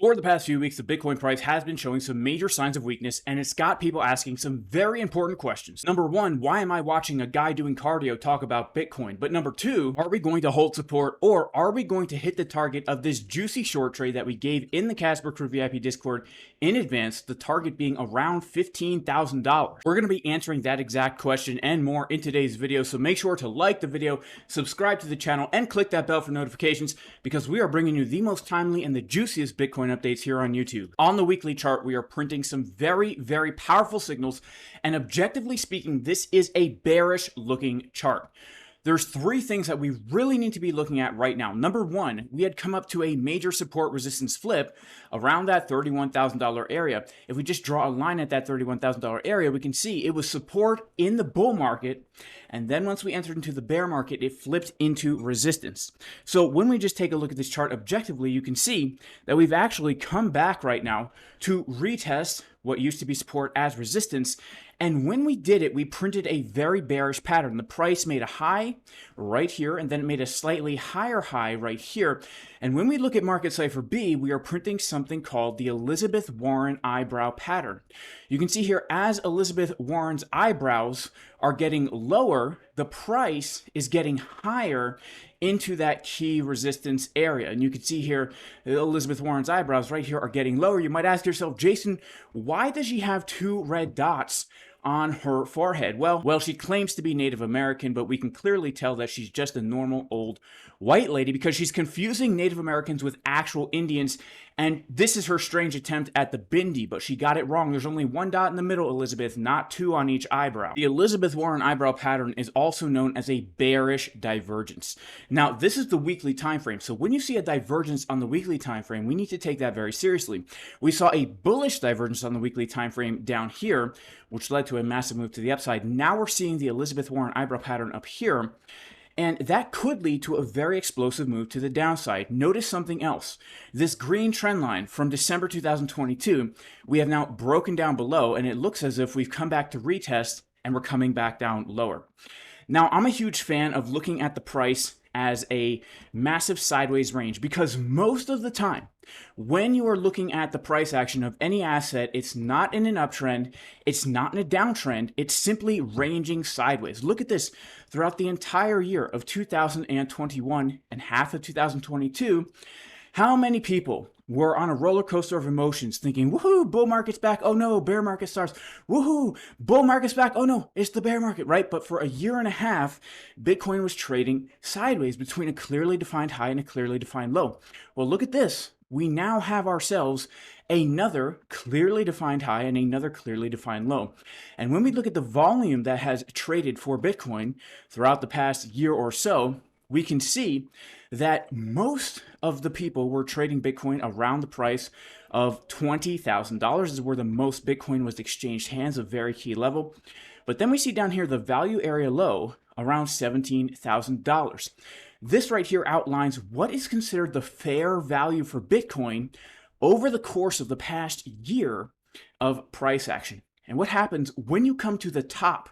Over the past few weeks, the Bitcoin price has been showing some major signs of weakness, and it's got people asking some very important questions. Number one, why am I watching a guy doing cardio talk about Bitcoin? But number two, are we going to hold support, or are we going to hit the target of this juicy short trade that we gave in the Casper Crew VIP Discord in advance, the target being around $15,000? We're going to be answering that exact question and more in today's video, so make sure to like the video, subscribe to the channel, and click that bell for notifications, because we are bringing you the most timely and the juiciest Bitcoin updates here on YouTube. On the weekly chart, we are printing some very, very powerful signals, and objectively speaking, this is a bearish looking chart. There's three things that we really need to be looking at right now. Number one, we had come up to a major support resistance flip around that $31,000 area. If we just draw a line at that $31,000 area, we can see it was support in the bull market, and then once we entered into the bear market, it flipped into resistance. So when we just take a look at this chart objectively, you can see that we've actually come back right now to retest what used to be support as resistance. And when we did it, we printed a very bearish pattern. The price made a high right here, and then it made a slightly higher high right here. And when we look at Market Cipher B, we are printing something called the Elizabeth Warren eyebrow pattern. You can see here, as Elizabeth Warren's eyebrows are getting lower, the price is getting higher into that key resistance area. And you can see here, Elizabeth Warren's eyebrows right here are getting lower. You might ask yourself, Jayson, why does she have two red dots on her forehead? Well, she claims to be Native American, but we can clearly tell that she's just a normal old white lady because she's confusing Native Americans with actual Indians. And this is her strange attempt at the bindi, but she got it wrong. There's only one dot in the middle, Elizabeth, not two on each eyebrow. The Elizabeth Warren eyebrow pattern is also known as a bearish divergence. Now, this is the weekly time frame. So when you see a divergence on the weekly time frame, we need to take that very seriously. We saw a bullish divergence on the weekly time frame down here, which led to a massive move to the upside. Now we're seeing the Elizabeth Warren eyebrow pattern up here, and that could lead to a very explosive move to the downside. Notice something else. This green trend line from December 2022, we have now broken down below, and it looks as if we've come back to retest and we're coming back down lower. Now, I'm a huge fan of looking at the price as a massive sideways range, because most of the time when you are looking at the price action of any asset, it's not in an uptrend, it's not in a downtrend, it's simply ranging sideways. Look at this. Throughout the entire year of 2021 and half of 2022, how many people were on a roller coaster of emotions thinking, woohoo, bull market's back, oh no, bear market starts, woohoo, bull market's back, oh no, it's the bear market, right? But for a year and a half, Bitcoin was trading sideways between a clearly defined high and a clearly defined low. Well, look at this. We now have ourselves another clearly defined high and another clearly defined low. And when we look at the volume that has traded for Bitcoin throughout the past year or so, we can see that most of the people were trading Bitcoin around the price of $20,000. This is where the most Bitcoin was exchanged hands, a very key level. But then we see down here the value area low around $17,000. This right here outlines what is considered the fair value for Bitcoin over the course of the past year of price action. And what happens when you come to the top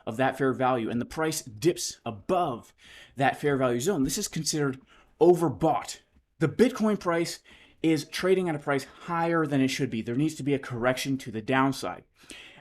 of that fair value and the price dips above that fair value zone? This is considered overbought. The Bitcoin price is trading at a price higher than it should be. There needs to be a correction to the downside.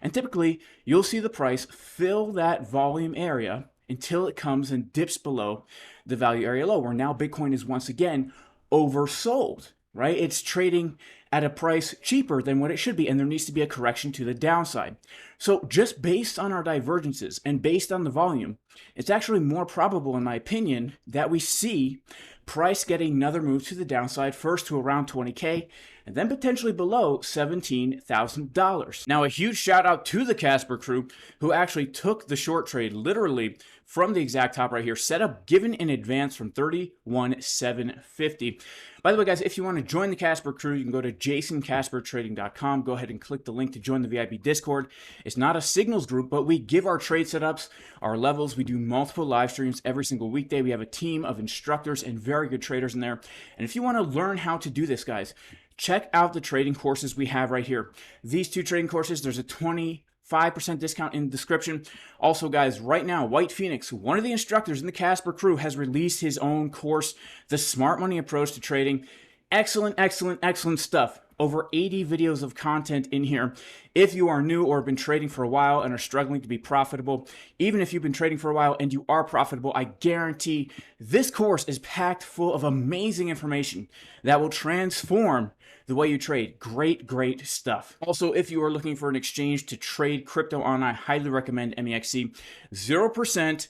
And typically, you'll see the price fill that volume area until it comes and dips below the value area low, where now Bitcoin is once again oversold, right? It's trading at a price cheaper than what it should be, and there needs to be a correction to the downside. So just based on our divergences and based on the volume, it's actually more probable, in my opinion, that we see price getting another move to the downside, first to around 20K, and then potentially below $17,000. Now, a huge shout out to the Casper crew, who actually took the short trade literally from the exact top right here, set up given in advance from 31,750. By the way, guys, if you want to join the Casper crew, you can go to JaysonCasperTrading.com. Go ahead and click the link to join the VIP Discord. It's not a signals group, but we give our trade setups, our levels. We do multiple live streams every single weekday. We have a team of instructors and very good traders in there. And if you want to learn how to do this, guys, check out the trading courses we have right here. These two trading courses, there's a 5% discount in the description. Also, guys, right now, PHEMEX, one of the instructors in the Casper crew, has released his own course, The Smart Money Approach to Trading. excellent stuff. Over 80 videos of content in here. If you are new or have been trading for a while and are struggling to be profitable, even if you've been trading for a while and you are profitable, I guarantee this course is packed full of amazing information that will transform the way you trade. Great stuff. Also, if you are looking for an exchange to trade crypto on, I highly recommend MEXC. 0%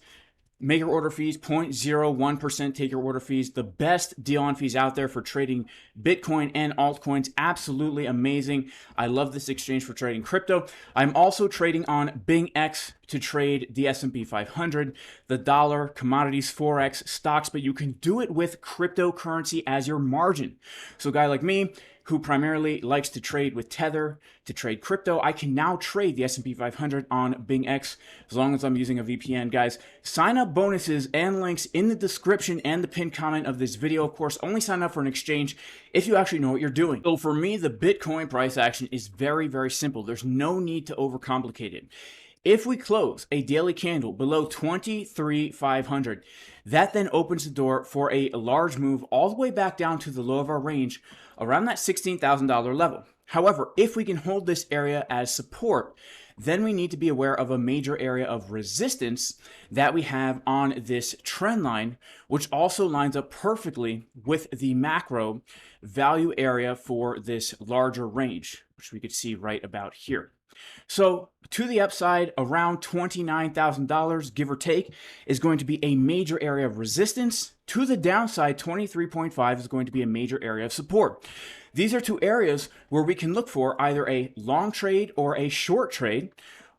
make your order fees, 0.01% take your order fees. The best deal on fees out there for trading Bitcoin and altcoins. Absolutely amazing. I love this exchange for trading crypto. I'm also trading on BingX to trade the S&P 500, the dollar, commodities, forex, stocks, but you can do it with cryptocurrency as your margin. So a guy like me, who primarily likes to trade with Tether to trade crypto, I can now trade the S&P 500 on BingX as long as I'm using a VPN. Guys, sign up bonuses and links in the description and the pinned comment of this video. Of course, only sign up for an exchange if you actually know what you're doing. So for me, the Bitcoin price action is very simple. There's no need to overcomplicate it. If we close a daily candle below 23,500, that then opens the door for a large move all the way back down to the low of our range around that $16,000 level. However, if we can hold this area as support, then we need to be aware of a major area of resistance that we have on this trend line, which also lines up perfectly with the macro value area for this larger range, which we could see right about here. So to the upside, around $29,000, give or take, is going to be a major area of resistance. To the downside, 23.5 is going to be a major area of support. These are two areas where we can look for either a long trade or a short trade,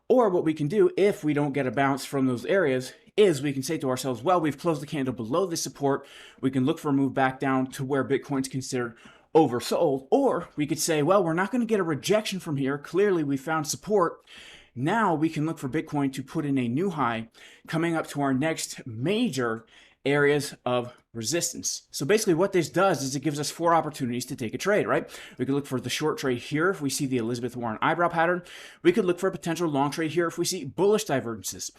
or what we can do if we don't get a bounce from those areas is we can say to ourselves, well, we've closed the candle below this support. We can look for a move back down to where Bitcoin's considered oversold, or we could say, well, we're not going to get a rejection from here. Clearly, we found support. Now we can look for Bitcoin to put in a new high coming up to our next major areas of resistance. So basically what this does is it gives us 4 opportunities to take a trade, right? We could look for the short trade here if we see the Elizabeth Warren eyebrow pattern. We could look for a potential long trade here if we see bullish divergences.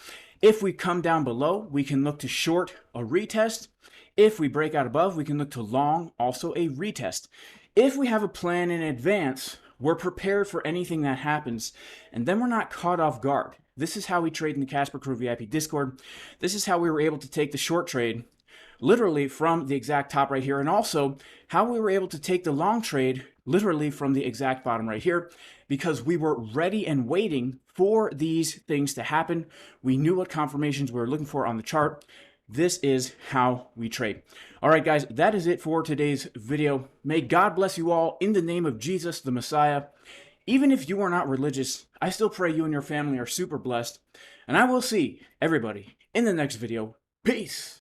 If we come down below, we can look to short a retest. If we break out above, we can look to long, also a retest. If we have a plan in advance, we're prepared for anything that happens, and then we're not caught off guard. This is how we trade in the Casper Crew VIP Discord. This is how we were able to take the short trade literally from the exact top right here, and also how we were able to take the long trade literally from the exact bottom right here, because we were ready and waiting for these things to happen. We knew what confirmations we were looking for on the chart. This is how we trade. All right, guys, that is it for today's video. May God bless you all in the name of Jesus, the Messiah. Even if you are not religious, I still pray you and your family are super blessed. And I will see everybody in the next video. Peace.